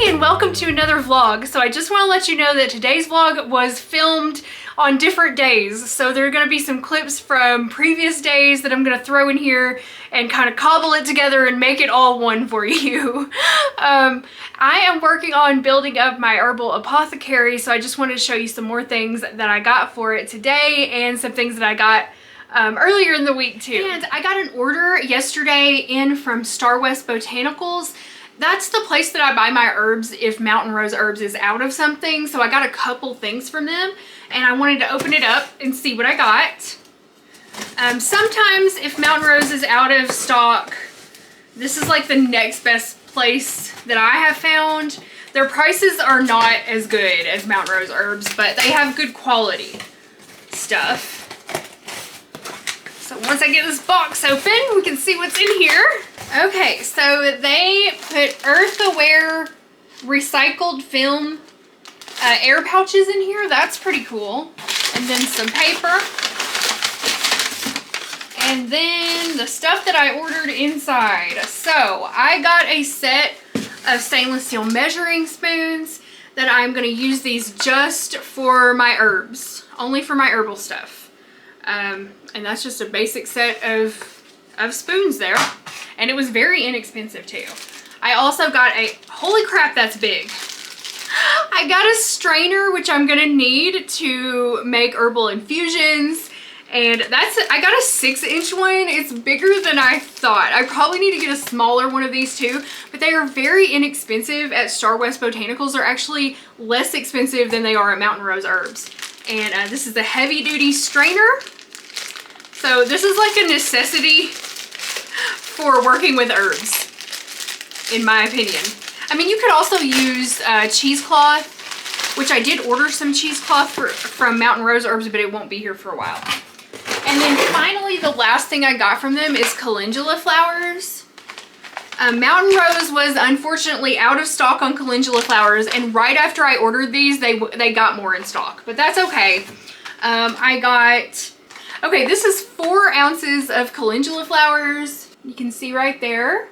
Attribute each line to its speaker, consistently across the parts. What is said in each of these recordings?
Speaker 1: Hey, and welcome to another vlog. So I just want to let you know that today's vlog was filmed on different days. So there are going to be some clips from previous days that I'm going to throw in here and kind of cobble it together and make it all one for you. I am working on building up my Herbal Apothecary, so I just wanted to show you some more things that I got for it today and some things that I got earlier in the week too. And I got an order yesterday in from Star West Botanicals. That's the place that I buy my herbs if Mountain Rose Herbs is out of something. So I got a couple things from them and I wanted to open it up and see what I got. Sometimes if Mountain Rose is out of stock, this is like the next best place that I have found. Their prices are not as good as Mountain Rose Herbs, but they have good quality stuff. So once I get this box open, we can see what's in here. Okay, so they put earthaware recycled film air pouches in here. That's pretty cool. And then some paper. And then the stuff that I ordered inside. So I got a set of stainless steel measuring spoons that I'm going to use these just for my herbs. Only for my herbal stuff. And that's just a basic set of spoons there. And it was very inexpensive too. I also got a, holy crap, that's big. I got a strainer, which I'm gonna need to make herbal infusions. And I got a 6-inch one. It's bigger than I thought. I probably need to get a smaller one of these too, but they are very inexpensive at Star West Botanicals. They're actually less expensive than they are at Mountain Rose Herbs. And this is a heavy duty strainer. So this is like a necessity for working with herbs, in my opinion. I mean, you could also use cheesecloth, which I did order some cheesecloth from Mountain Rose Herbs, but it won't be here for a while. And then finally, the last thing I got from them is calendula flowers. Mountain Rose was unfortunately out of stock on calendula flowers, and right after I ordered these, they got more in stock, but that's okay. Okay, this is 4 ounces of calendula flowers. You can see right there.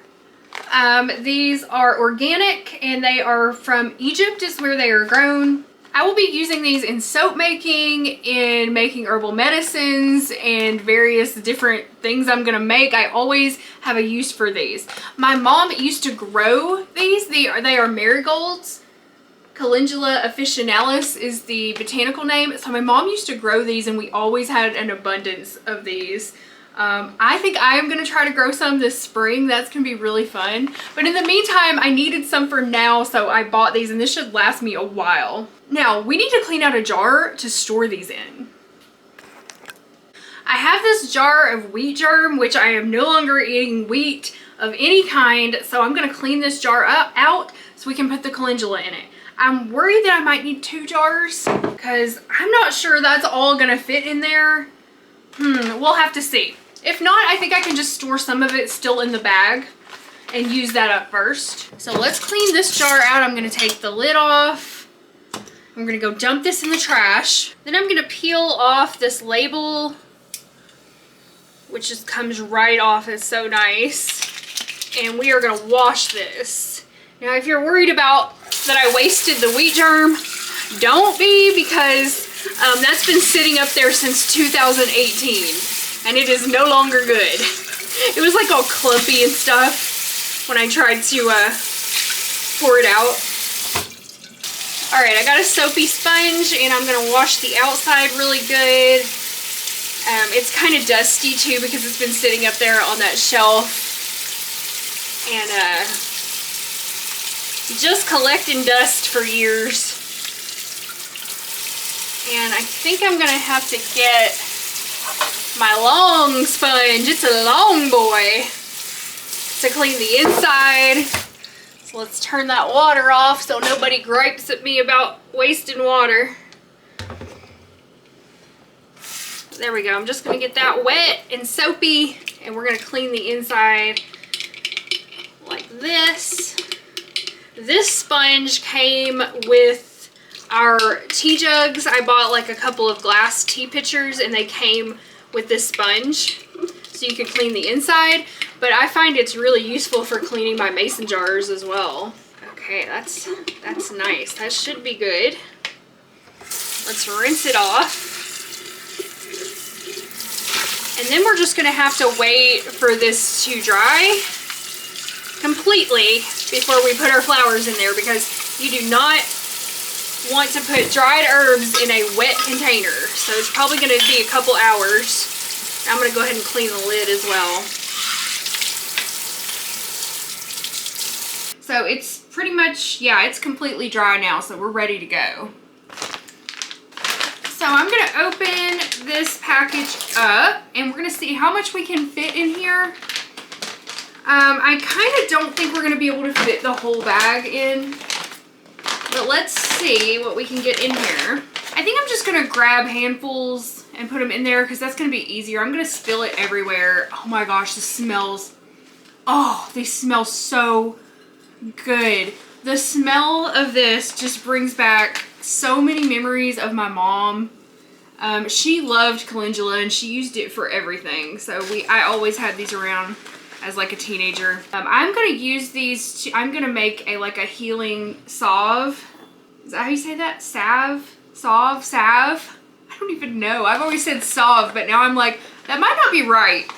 Speaker 1: These are organic and they are from Egypt is where they are grown. I will be using these in soap making, in making herbal medicines, and various different things I'm gonna make. I always have a use for these. My mom used to grow these. They are marigolds. Calendula officinalis is the botanical name. So my mom used to grow these and we always had an abundance of these. I think I'm going to try to grow some this spring. That's going to be really fun. But in the meantime, I needed some for now, so I bought these and this should last me a while. Now, we need to clean out a jar to store these in. I have this jar of wheat germ, which I am no longer eating wheat of any kind, so I'm going to clean this jar out so we can put the calendula in it. I'm worried that I might need 2 jars because I'm not sure that's all gonna fit in there. We'll have to see. If not, I think I can just store some of it still in the bag and use that up first. So let's clean this jar out. I'm gonna take the lid off. I'm gonna go dump this in the trash. Then I'm gonna peel off this label, which just comes right off. It's so nice. And we are gonna wash this. Now, if you're worried about that I wasted the wheat germ, don't be, because that's been sitting up there since 2018 and it is no longer good. It was like all clumpy and stuff when I tried to pour it out. Alright, I got a soapy sponge and I'm gonna wash the outside really good. It's kind of dusty too because it's been sitting up there on that shelf and just collecting dust for years. And I think I'm gonna have to get my long sponge. It's a long boy to clean the inside. So let's turn that water off so nobody gripes at me about wasting water. There we go. I'm just gonna get that wet and soapy and we're gonna clean the inside like this. This sponge came with our tea jugs. I bought like a couple of glass tea pitchers and they came with this sponge so you can clean the inside, but I find it's really useful for cleaning my mason jars as well. Okay, that's nice. That should be good. Let's rinse it off. And then we're just gonna have to wait for this to dry completely before we put our flowers in there, because you do not want to put dried herbs in a wet container. So it's probably gonna be a couple hours. I'm gonna go ahead and clean the lid as well. So it's pretty much, yeah, it's completely dry now, so we're ready to go. So I'm gonna open this package up and we're gonna see how much we can fit in here. I kind of don't think we're gonna be able to fit the whole bag in, but let's see what we can get in here. I think I'm just gonna grab handfuls and put them in there because that's gonna be easier. I'm gonna spill it everywhere. Oh my gosh, this smells, oh, they smell so good. The smell of this just brings back so many memories of my mom. She loved calendula and she used it for everything. So I always had these around as like a teenager. I'm gonna use these I'm gonna make like a healing salve. Is that how you say that? Salve? Salve? I don't even know. I've always said salve, but now I'm like, that might not be right.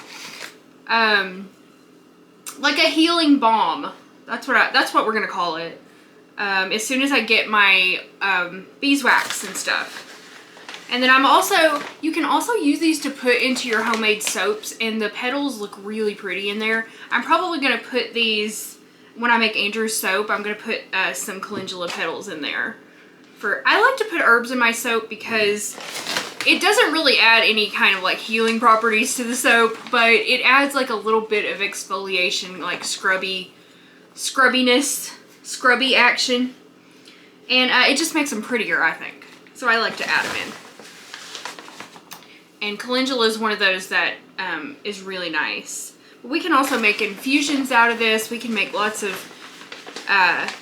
Speaker 1: Like a healing balm. That's what we're gonna call it. As soon as I get my beeswax and stuff. And then you can also use these to put into your homemade soaps, and the petals look really pretty in there. I'm probably gonna put these, when I make Andrew's soap, I'm gonna put some calendula petals in there. I like to put herbs in my soap because it doesn't really add any kind of like healing properties to the soap, but it adds like a little bit of exfoliation, like scrubby action, and it just makes them prettier, I think. So I like to add them in. And calendula is one of those that is really nice. But we can also make infusions out of this. We can make lots of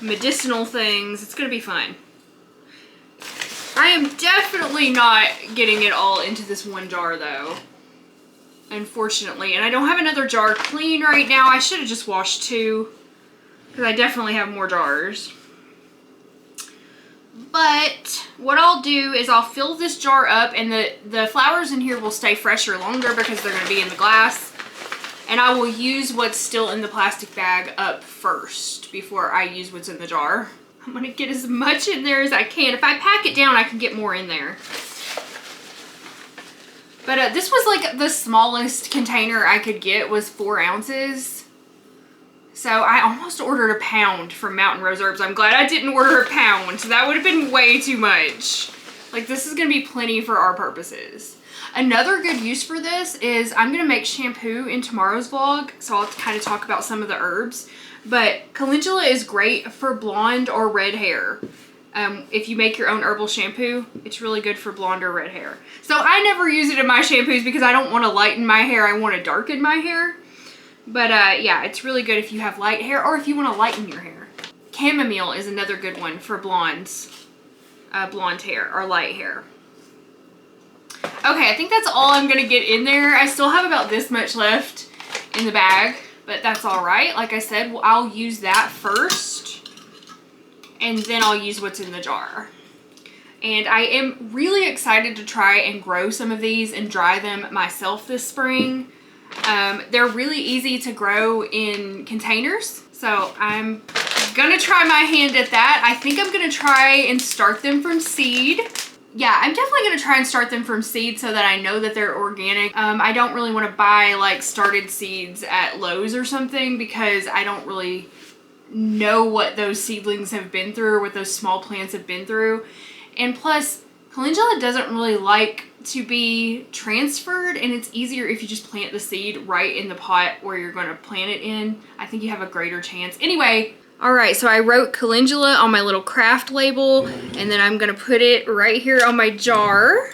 Speaker 1: medicinal things. It's gonna be fun. I am definitely not getting it all into this one jar though, unfortunately. And I don't have another jar clean right now. I should have just washed two, because I definitely have more jars. But what I'll do is I'll fill this jar up, and the flowers in here will stay fresher longer because they're going to be in the glass. And I will use what's still in the plastic bag up first before I use what's in the jar. I'm going to get as much in there as I can. If I pack it down, I can get more in there. But this was like the smallest container I could get was 4 ounces. So I almost ordered a pound from Mountain Rose Herbs. I'm glad I didn't order a pound. So that would have been way too much. Like, this is going to be plenty for our purposes. Another good use for this is I'm going to make shampoo in tomorrow's vlog. So I'll kind of talk about some of the herbs. But calendula is great for blonde or red hair. If you make your own herbal shampoo, it's really good for blonde or red hair. So I never use it in my shampoos because I don't want to lighten my hair. I want to darken my hair. But yeah, it's really good if you have light hair or if you want to lighten your hair. Chamomile is another good one for blondes, blonde hair or light hair. Okay, I think that's all I'm going to get in there. I still have about this much left in the bag, but that's all right. Like I said, I'll use that first, and then I'll use what's in the jar. And I am really excited to try and grow some of these and dry them myself this spring. They're really easy to grow in containers, so I'm gonna try my hand at that. I think I'm gonna try and start them from seed. Yeah, I'm definitely gonna try and start them from seed so that I know that they're organic. I don't really want to buy like started seeds at Lowe's or something because I don't really know what those seedlings have been through or what those small plants have been through. And plus, calendula doesn't really like to be transferred, and it's easier if you just plant the seed right in the pot where you're going to plant it in. I think you have a greater chance. Anyway, all right, so I wrote calendula on my little craft label, and then I'm going to put it right here on my jar.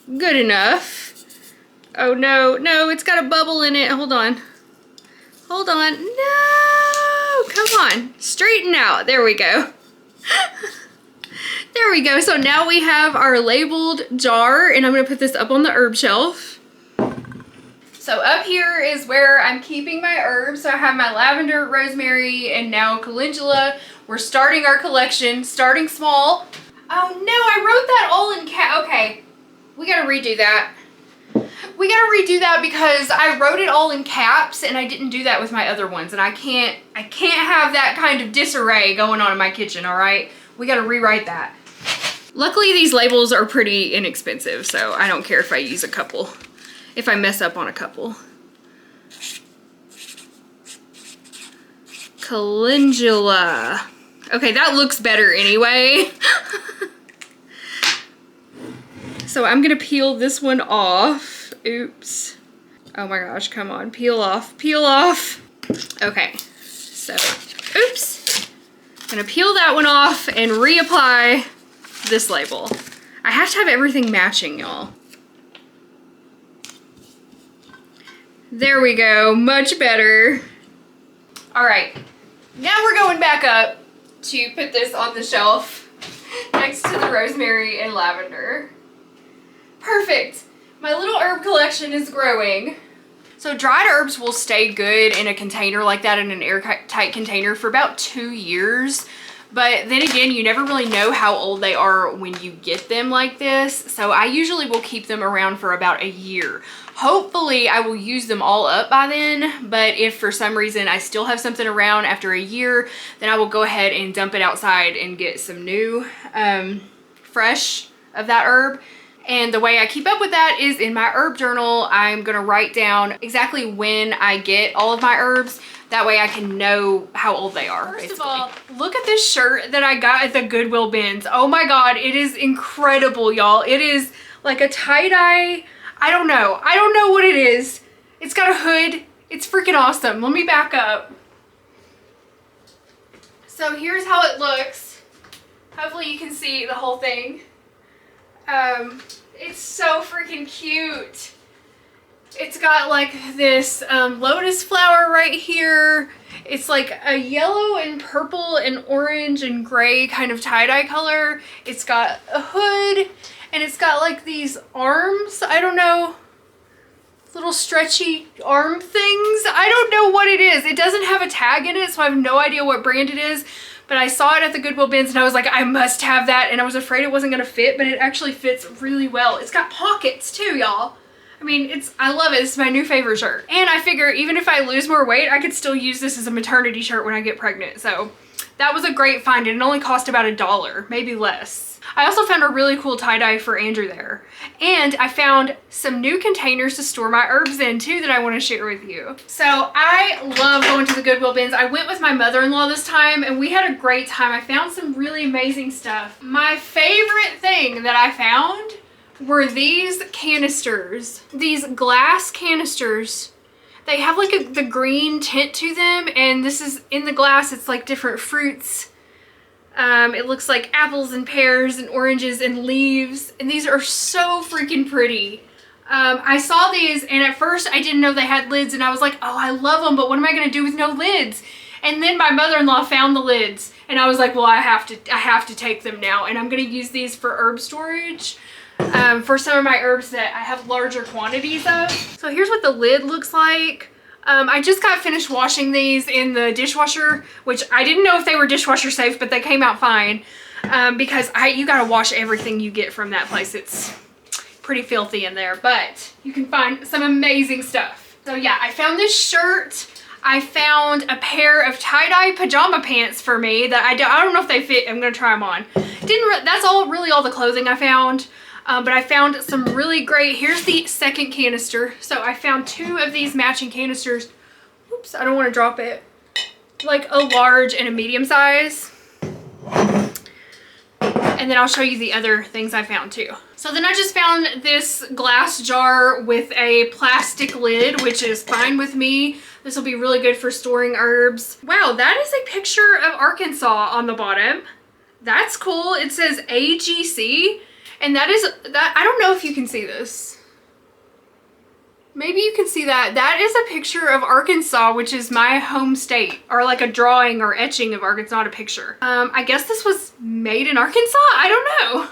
Speaker 1: Good enough. Oh no, no, it's got a bubble in it. Hold on. Hold on. No, come on. Straighten out. There we go. There we go. So now we have our labeled jar, and I'm going to put this up on the herb shelf. So up here is where I'm keeping my herbs. So I have my lavender, rosemary, and now calendula. We're starting our collection, starting small. Oh no, I wrote that all in okay, we gotta redo that. We gotta redo that because I wrote it all in caps and I didn't do that with my other ones, and I can't have that kind of disarray going on in my kitchen, all right? We gotta rewrite that. Luckily, these labels are pretty inexpensive, so I don't care if I use a couple, if I mess up on a couple. Calendula. Okay, that looks better anyway. So I'm gonna peel this one off. Oops. Oh my gosh, come on, peel off, peel off. Okay, so, oops. I'm gonna peel that one off and reapply this label. I have to have everything matching, y'all. There we go, much better. All right, now we're going back up to put this on the shelf next to the rosemary and lavender. Perfect. My little herb collection is growing. So dried herbs will stay good in a container like that, in an airtight container, for about 2 years. But then again, you never really know how old they are when you get them like this. So I usually will keep them around for about a year. Hopefully I will use them all up by then, but if for some reason I still have something around after a year, then I will go ahead and dump it outside and get some new, fresh of that herb. And the way I keep up with that is in my herb journal. I'm gonna write down exactly when I get all of my herbs. That way I can know how old they are. First of all, look at this shirt that I got at the Goodwill Bins. Oh my God, it is incredible, y'all. It is like a tie-dye, I don't know what it is. It's got a hood. It's freaking awesome. Let me back up. So here's how it looks. Hopefully you can see the whole thing. It's so freaking cute. It's got like this lotus flower right here. It's like a yellow and purple and orange and gray kind of tie-dye color. It's got a hood and it's got like these arms. I don't know, little stretchy arm things. I don't know what it is. It doesn't have a tag in it, so I have no idea what brand it is. But I saw it at the Goodwill Bins and I was like, I must have that. And I was afraid it wasn't gonna fit, but it actually fits really well. It's got pockets too, y'all. I mean, I love it. It's my new favorite shirt. And I figure even if I lose more weight, I could still use this as a maternity shirt when I get pregnant. So that was a great find. And it only cost about $1, maybe less. I also found a really cool tie-dye for Andrew there. And I found some new containers to store my herbs in too that I want to share with you. So I love going to the Goodwill Bins. I went with my mother-in-law this time and we had a great time. I found some really amazing stuff. My favorite thing that I found were these canisters, these glass canisters. They have like the green tint to them, and this is in the glass. It's like different fruits. It looks like apples and pears and oranges and leaves, and these are so freaking pretty. I saw these and at first I didn't know they had lids, and I was like, oh, I love them, but what am I gonna do with no lids? And then my mother-in-law found the lids and I was like, well, I have to take them now, and I'm gonna use these for herb storage. For some of my herbs that I have larger quantities of. So here's what the lid looks like. I just got finished washing these in the dishwasher, which I didn't know if they were dishwasher safe, but they came out fine. Because you gotta wash everything you get from that place. It's pretty filthy in there, but you can find some amazing stuff. So yeah, I found this shirt. I found a pair of tie-dye pajama pants for me that I don't know if they fit. I'm gonna try them on. That's really all the clothing I found. But I found some really great, here's the second canister. So I found 2 of these matching canisters. Oops, I don't want to drop it. Like a large and a medium size. And then I'll show you the other things I found too. So then I just found this glass jar with a plastic lid, which is fine with me. This will be really good for storing herbs. Wow, that is a picture of Arkansas on the bottom. That's cool. It says AGC. And that I don't know if you can see this. Maybe you can see that. That is a picture of Arkansas, which is my home state, or like a drawing or etching of Arkansas, not a picture. I guess this was made in Arkansas? I don't know.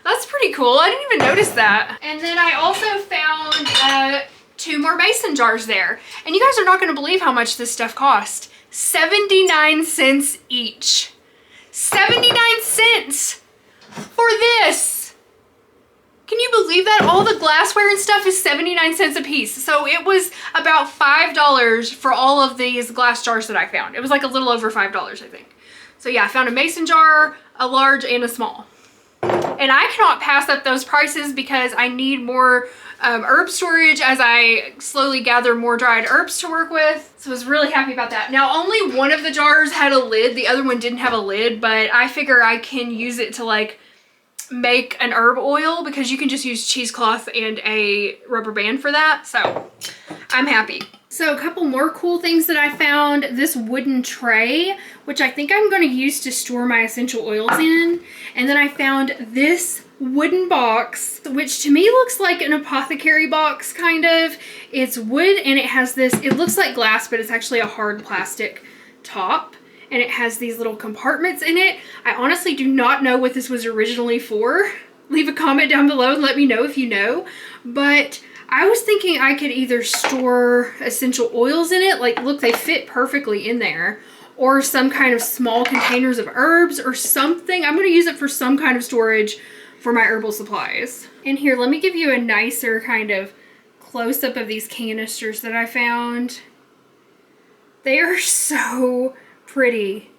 Speaker 1: That's pretty cool. I didn't even notice that. And then I also found 2 more mason jars there. And you guys are not going to believe how much this stuff cost. 79 cents each. 79 cents for this. Can you believe that? All the glassware and stuff is 79 cents a piece. So it was about $5 for all of these glass jars that I found. It was like a little over $5, I think. So yeah, I found a mason jar, a large and a small. And I cannot pass up those prices because I need more herb storage as I slowly gather more dried herbs to work with. So I was really happy about that. Now, only one of the jars had a lid. The other one didn't have a lid, but I figure I can use it to like make an herb oil because you can just use cheesecloth and a rubber band for that. So I'm happy. So a couple more cool things that I found. This wooden tray, which I think I'm going to use to store my essential oils in. And then I found this wooden box, which to me looks like an apothecary box, kind of. It's wood and it has this, it looks like glass, but it's actually a hard plastic top. And it has these little compartments in it. I honestly do not know what this was originally for. Leave a comment down below and let me know if you know. But I was thinking I could either store essential oils in it, like look, they fit perfectly in there, or some kind of small containers of herbs or something. I'm going to use it for some kind of storage for my herbal supplies. And here, let me give you a nicer kind of close-up of these canisters that I found. They are so pretty.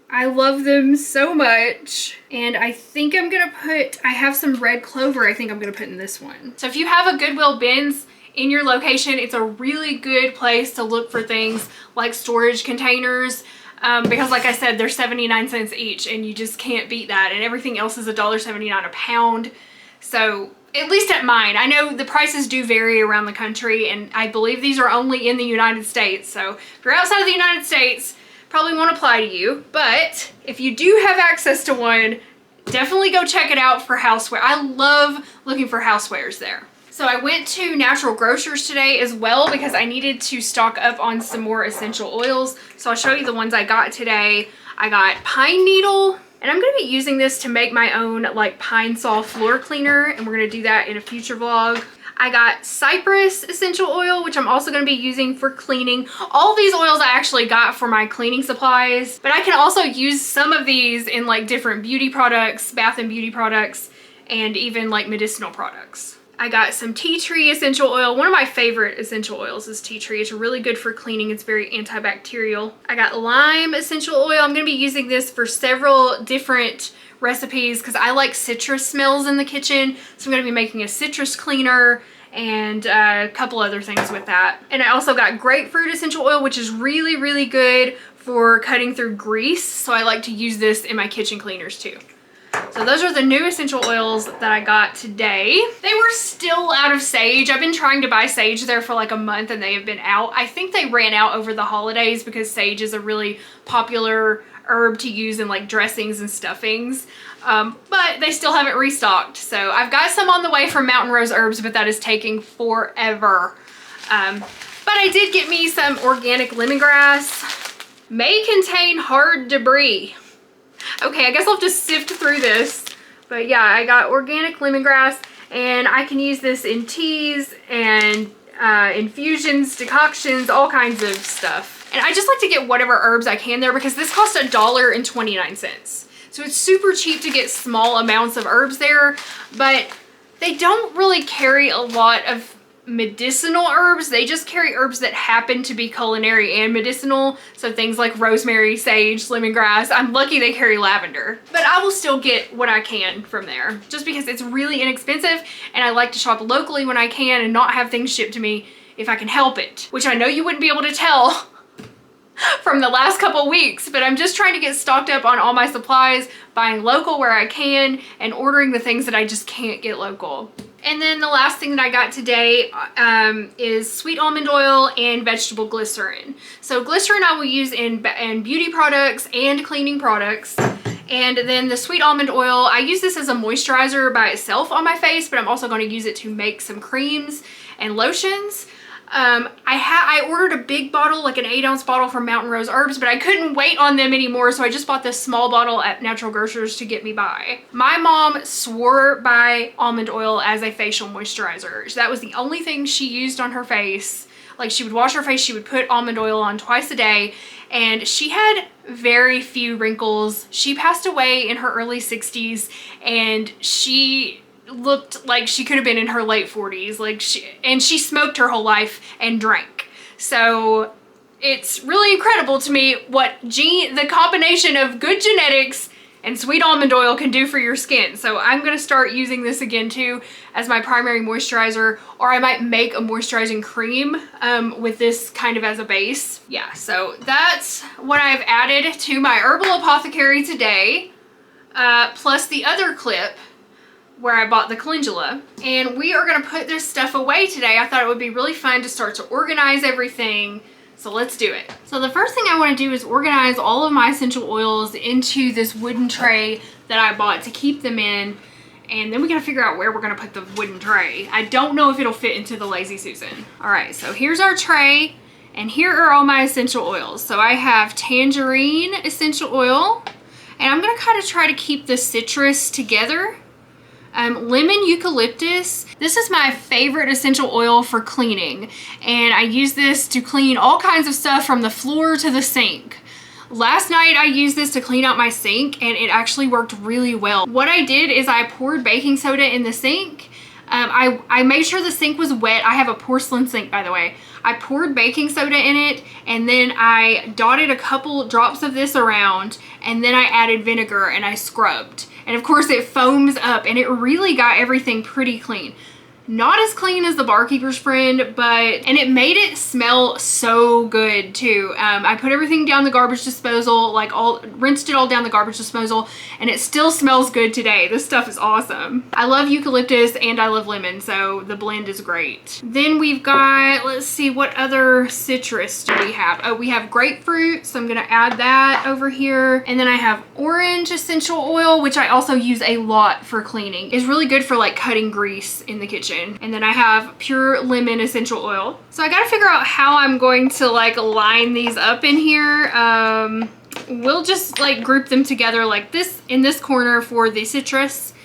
Speaker 1: I love them so much. And I think I'm gonna put, I have some red clover I think I'm gonna put in this one. So if you have a Goodwill Bins in your location, it's a really good place to look for things like storage containers. Because like I said, they're 79 cents each and you just can't beat that. And everything else is $1.79 a pound. So at least at mine, I know the prices do vary around the country and I believe these are only in the United States. So if you're outside of the United States, probably won't apply to you. But if you do have access to one, definitely go check it out for houseware. I love looking for housewares there. So I went to Natural Grocers today as well because I needed to stock up on some more essential oils. So I'll show you the ones I got today. I got pine needle, and I'm going to be using this to make my own like pine saw floor cleaner, and we're going to do that in a future vlog. I got cypress essential oil, which I'm also going to be using for cleaning. All these oils I actually got for my cleaning supplies, but I can also use some of these in like different beauty products, bath and beauty products, and even like medicinal products. I got some tea tree essential oil. One of my favorite essential oils is tea tree. It's really good for cleaning. It's very antibacterial. I got lime essential oil. I'm going to be using this for several different recipes because I like citrus smells in the kitchen. So I'm going to be making a citrus cleaner and a couple other things with that. And I also got grapefruit essential oil, which is really, really good for cutting through grease. So I like to use this in my kitchen cleaners too. So those are the new essential oils that I got today. They were still out of sage. I've been trying to buy sage there for like a month and they have been out. I think they ran out over the holidays because sage is a really popular herb to use in like dressings and stuffings. But they still haven't restocked. So I've got some on the way from Mountain Rose Herbs, but that is taking forever. But I did get me some organic lemongrass. May contain hard debris. Okay, I guess I'll have to sift through this. But yeah, I got organic lemongrass and I can use this in teas and infusions, decoctions, all kinds of stuff. And I just like to get whatever herbs I can there because this cost $1.29. So it's super cheap to get small amounts of herbs there, but they don't really carry a lot of medicinal herbs. They just carry herbs that happen to be culinary and medicinal. So things like rosemary, sage, lemongrass. I'm lucky they carry lavender, but I will still get what I can from there just because it's really inexpensive and I like to shop locally when I can and not have things shipped to me if I can help it, which I know you wouldn't be able to tell from the last couple weeks, but I'm just trying to get stocked up on all my supplies, buying local where I can, and ordering the things that I just can't get local. And then the last thing that I got today is sweet almond oil and vegetable glycerin. So glycerin I will use in beauty products and cleaning products. And then the sweet almond oil, I use this as a moisturizer by itself on my face, but I'm also going to use it to make some creams and lotions. I ordered a big bottle, like an 8-ounce bottle from Mountain Rose Herbs, but I couldn't wait on them anymore, so I just bought this small bottle at Natural Grocers to get me by. My mom swore by almond oil as a facial moisturizer. That was the only thing she used on her face. Like, she would wash her face, she would put almond oil on twice a day, and she had very few wrinkles. She passed away in her early 60s, and she looked like she could have been in her late 40s. Like, she smoked her whole life and drank. So it's really incredible to me what the combination of good genetics and sweet almond oil can do for your skin. So I'm gonna start using this again too as my primary moisturizer, or I might make a moisturizing cream with this kind of as a base. Yeah, so that's what I've added to my Herbal Apothecary today, plus the other clip where I bought the calendula. And we are gonna put this stuff away today. I thought it would be really fun to start to organize everything. So let's do it. So the first thing I want to do is organize all of my essential oils into this wooden tray that I bought to keep them in. And then we gotta figure out where we're gonna put the wooden tray. I don't know if it'll fit into the Lazy Susan. All right, so here's our tray, and here are all my essential oils. So I have tangerine essential oil, and I'm gonna kind of try to keep the citrus together. Lemon eucalyptus. This is my favorite essential oil for cleaning, and I use this to clean all kinds of stuff from the floor to the sink. Last night I used this to clean out my sink, and it actually worked really well. What I did is I poured baking soda in the sink. I made sure the sink was wet. I have a porcelain sink, by the way. I poured baking soda in it, and then I dotted a couple drops of this around, and then I added vinegar and I scrubbed. And of course it foams up, and it really got everything pretty clean. Not as clean as the Barkeeper's Friend, and it made it smell so good too. I put everything down the garbage disposal, rinsed it all down the garbage disposal, and it still smells good today. This stuff is awesome. I love eucalyptus and I love lemon, so the blend is great. Then we've got, let's see, what other citrus do we have? Oh, we have grapefruit, so I'm gonna add that over here. And then I have orange essential oil, which I also use a lot for cleaning. It's really good for like cutting grease in the kitchen. And then I have pure lemon essential oil. So I gotta figure out how I'm going to like line these up in here. We'll just like group them together like this in this corner for the citrus.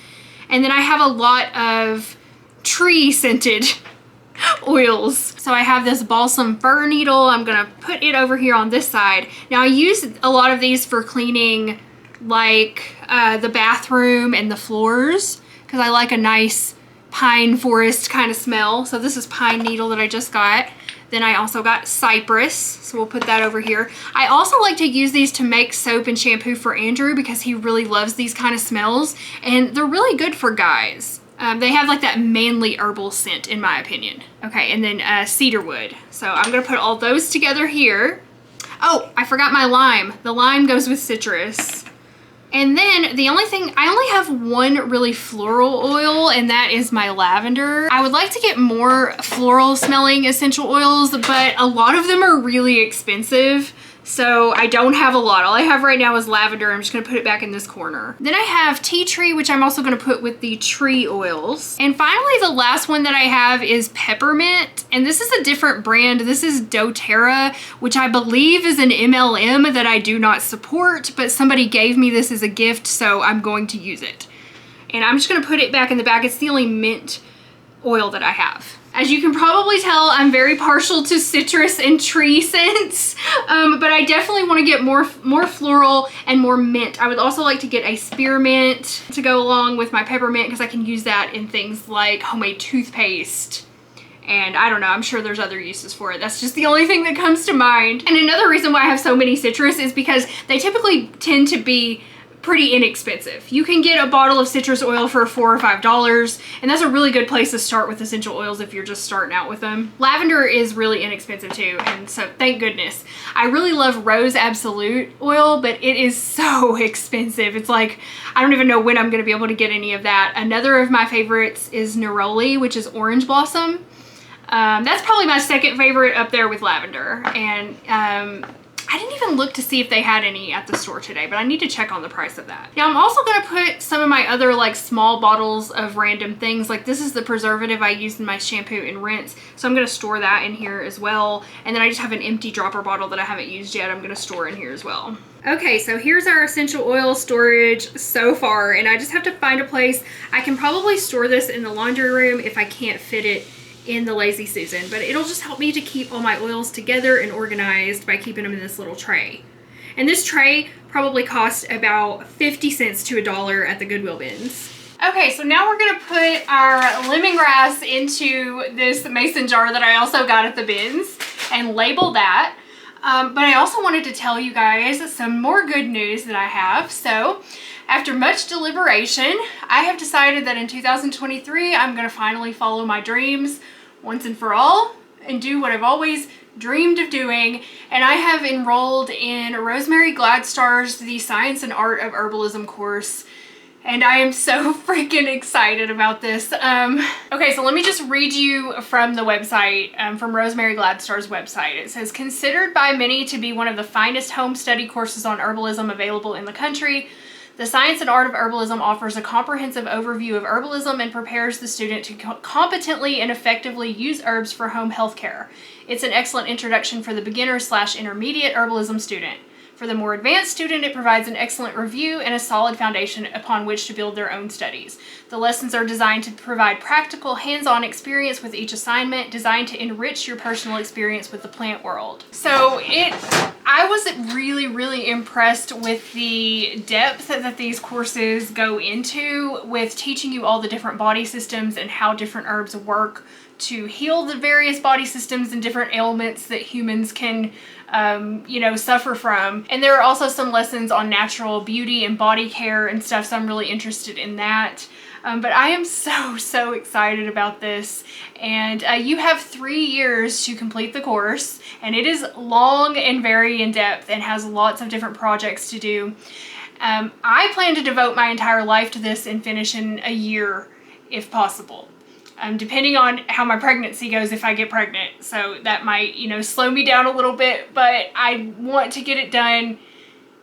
Speaker 1: And then I have a lot of tree scented oils. So I have this balsam fir needle. I'm gonna put it over here on this side. Now I use a lot of these for cleaning like the bathroom and the floors, because I like a nice pine forest kind of smell. So this is pine needle that I just got. Then I also got cypress, so we'll put that over here. I also like to use these to make soap and shampoo for Andrew because he really loves these kind of smells, and they're really good for guys. They have like that manly herbal scent in my opinion. Okay, and then cedarwood. So I'm gonna put all those together here. Oh, I forgot my lime. The lime goes with citrus. And then the only thing, I only have one really floral oil, and that is my lavender. I would like to get more floral smelling essential oils, but a lot of them are really expensive. So I don't have a lot. All I have right now is lavender. I'm just gonna put it back in this corner. Then I have tea tree, which I'm also gonna put with the tree oils. And finally, the last one that I have is peppermint. And this is a different brand. This is doTERRA, which I believe is an MLM that I do not support, but somebody gave me this as a gift, so I'm going to use it. And I'm just gonna put it back in the bag. It's the only mint oil that I have. As you can probably tell, I'm very partial to citrus and tree scents, but I definitely want to get more floral and more mint. I would also like to get a spearmint to go along with my peppermint, because I can use that in things like homemade toothpaste. And I don't know, I'm sure there's other uses for it. That's just the only thing that comes to mind. And another reason why I have so many citrus is because they typically tend to be pretty inexpensive. You can get a bottle of citrus oil for $4 or $5, and that's a really good place to start with essential oils if you're just starting out with them. Lavender is really inexpensive too, and so thank goodness. I really love Rose Absolute oil, but it is so expensive. It's like, I don't even know when I'm gonna be able to get any of that. Another of my favorites is Neroli, which is orange blossom. That's probably my second favorite up there with lavender. And I didn't even look to see if they had any at the store today, but I need to check on the price of that. Now I'm also gonna put some of my other like small bottles of random things. Like this is the preservative I used in my shampoo and rinse. So I'm gonna store that in here as well. And then I just have an empty dropper bottle that I haven't used yet. I'm gonna store in here as well. Okay, so here's our essential oil storage so far, and I just have to find a place. I can probably store this in the laundry room if I can't fit it in the Lazy Susan, but it'll just help me to keep all my oils together and organized by keeping them in this little tray. And this tray probably cost about 50 cents to $1 at the Goodwill Bins. Okay, so now we're gonna put our lemongrass into this mason jar that I also got at the bins and label that. But I also wanted to tell you guys some more good news that I have. So after much deliberation, I have decided that in 2023, I'm gonna finally follow my dreams once and for all and do what I've always dreamed of doing. And I have enrolled in Rosemary Gladstar's The Science and Art of Herbalism course. And I am so freaking excited about this. Okay, so let me just read you from the website, from Rosemary Gladstar's website. It says, considered by many to be one of the finest home study courses on herbalism available in the country, The Science and Art of Herbalism offers a comprehensive overview of herbalism and prepares the student to competently and effectively use herbs for home health care. It's an excellent introduction for the beginner/intermediate herbalism student. For the more advanced student, it provides an excellent review and a solid foundation upon which to build their own studies. The lessons are designed to provide practical, hands-on experience with each assignment, designed to enrich your personal experience with the plant world. So I was really, really impressed with the depth that these courses go into with teaching you all the different body systems and how different herbs work to heal the various body systems and different ailments that humans can suffer from. And there are also some lessons on natural beauty and body care and stuff, so I'm really interested in that. But I am so excited about this. And you have 3 years to complete the course, and it is long and very in-depth and has lots of different projects to do. I plan to devote my entire life to this and finish in a year if possible. Depending on how my pregnancy goes, if I get pregnant. So that might, slow me down a little bit, but I want to get it done,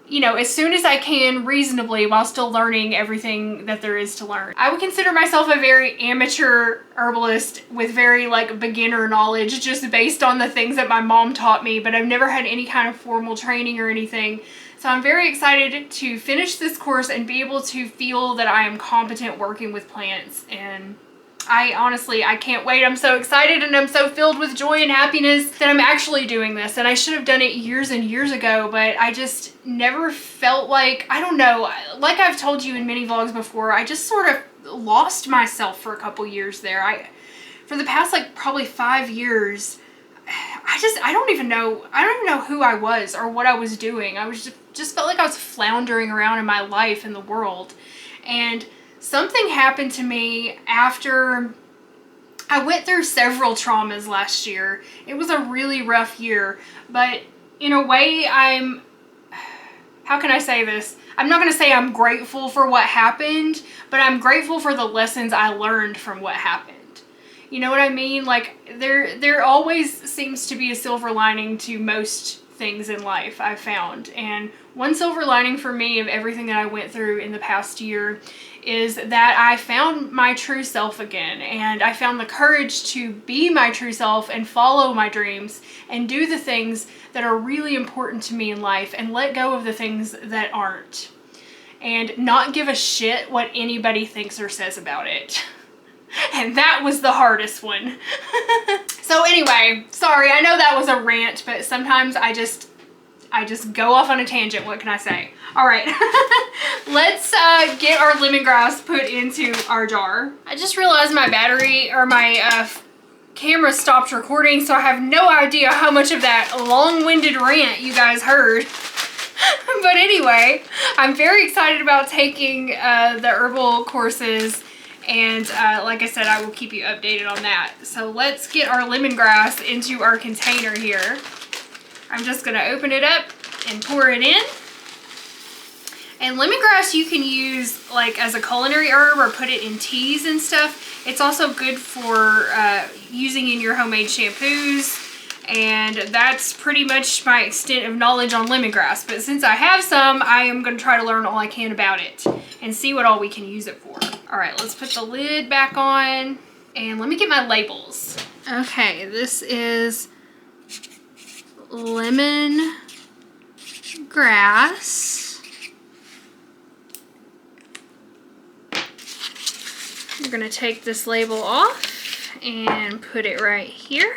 Speaker 1: as soon as I can reasonably while still learning everything that there is to learn. I would consider myself a very amateur herbalist with very beginner knowledge just based on the things that my mom taught me, but I've never had any kind of formal training or anything. So I'm very excited to finish this course and be able to feel that I am competent working with plants. And I can't wait. I'm so excited and I'm so filled with joy and happiness that I'm actually doing this. And I should have done it years and years ago, but I just never felt like, I don't know, like I've told you in many vlogs before, I just sort of lost myself for a couple years there. For the past probably 5 years, I don't even know who I was or what I was doing. I was just felt like I was floundering around in my life in the world. And something happened to me after I went through several traumas last year. It was a really rough year, but in a way how can I say this? I'm not going to say I'm grateful for what happened, but I'm grateful for the lessons I learned from what happened. You know what I mean? There always seems to be a silver lining to most things in life, I've found. And one silver lining for me of everything that I went through in the past year is that I found my true self again, and I found the courage to be my true self and follow my dreams and do the things that are really important to me in life and let go of the things that aren't, and not give a shit what anybody thinks or says about it. And that was the hardest one. So anyway, sorry, I know that was a rant, but sometimes I just go off on a tangent. What can I say? All right, let's get our lemongrass put into our jar. I just realized my battery or my camera stopped recording, so I have no idea how much of that long-winded rant you guys heard. But anyway, I'm very excited about taking the herbal courses. And like I said, I will keep you updated on that. So let's get our lemongrass into our container here. I'm just going to open it up and pour it in. And lemongrass you can use as a culinary herb or put it in teas and stuff. It's also good for using in your homemade shampoos And that's pretty much my extent of knowledge on lemongrass. But since I have some, I am going to try to learn all I can about it and see what all we can use it for. All right, let's put the lid back on and let me get my labels. Okay, this is lemon grass. We're going to take this label off and put it right here.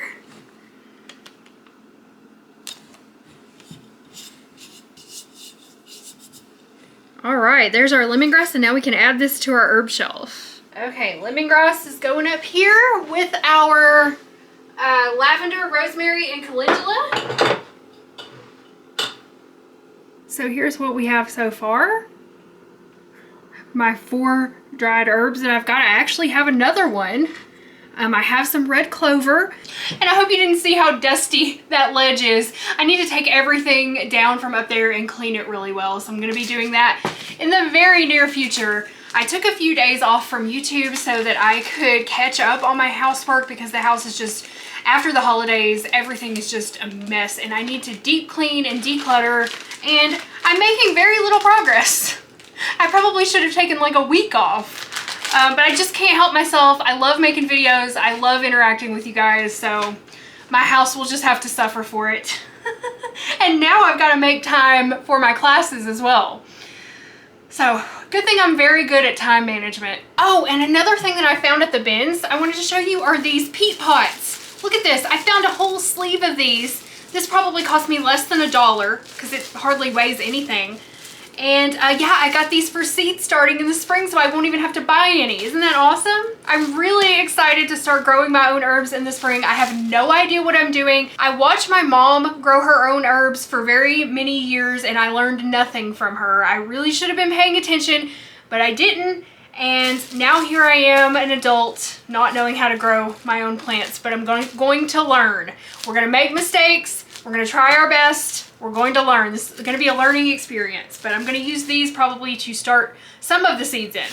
Speaker 1: All right, there's our lemongrass, and now we can add this to our herb shelf. Okay, lemongrass is going up here with our lavender, rosemary, and calendula. So here's what we have so far. My 4 dried herbs that I've got. I actually have another one. I have some red clover, and I hope you didn't see how dusty that ledge is. I need to take everything down from up there and clean it really well, so I'm going to be doing that in the very near future. I took a few days off from YouTube so that I could catch up on my housework because the house is just, after the holidays, everything is just a mess, and I need to deep clean and declutter, and I'm making very little progress. I probably should have taken like a week off. But I just can't help myself. I love making videos. I love interacting with you guys. So my house will just have to suffer for it. And now I've got to make time for my classes as well. So good thing I'm very good at time management. Oh, and another thing that I found at the bins I wanted to show you are these peat pots. Look at this. I found a whole sleeve of these. This probably cost me less than $1 because it hardly weighs anything. And yeah, I got these for seed starting in the spring, so I won't even have to buy any. Isn't that awesome? I'm really excited to start growing my own herbs in the spring. I have no idea what I'm doing. I watched my mom grow her own herbs for very many years, and I learned nothing from her. I really should have been paying attention, but I didn't. And now here I am, an adult, not knowing how to grow my own plants, but I'm going to learn. We're going to make mistakes. We're going to try our best. We're going to learn. This is going to be a learning experience, but I'm going to use these probably to start some of the seeds in.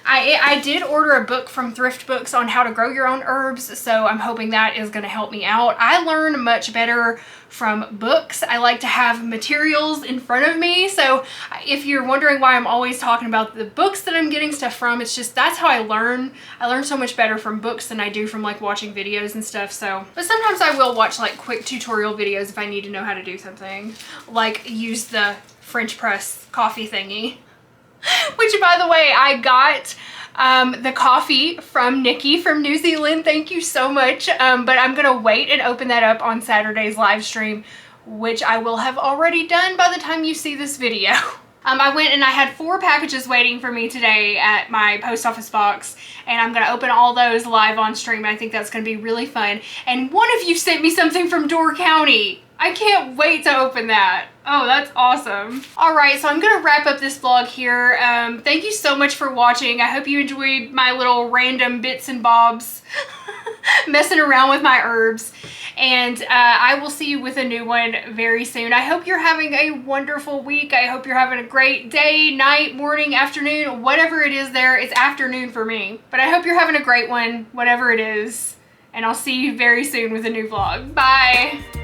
Speaker 1: I did order a book from Thrift Books on how to grow your own herbs, so I'm hoping that is going to help me out. I learn much better from books. I like to have materials in front of me, so if you're wondering why I'm always talking about the books that I'm getting stuff from, it's just that's how I learn. I learn so much better from books than I do from like watching videos and stuff. So, but sometimes I will watch like quick tutorial videos if I need to know how to do something, like use the French press coffee thingy. Which, by the way, I got the coffee from Nikki from New Zealand. Thank you so much. But I'm going to wait and open that up on Saturday's live stream, which I will have already done by the time you see this video. I went and I had 4 packages waiting for me today at my post office box, and I'm going to open all those live on stream. I think that's going to be really fun. And one of you sent me something from Door County. I can't wait to open that. Oh, that's awesome. All right, so I'm going to wrap up this vlog here. Thank you so much for watching. I hope you enjoyed my little random bits and bobs messing around with my herbs. And I will see you with a new one very soon. I hope you're having a wonderful week. I hope you're having a great day, night, morning, afternoon, whatever it is there. It's afternoon for me. But I hope you're having a great one, whatever it is. And I'll see you very soon with a new vlog. Bye.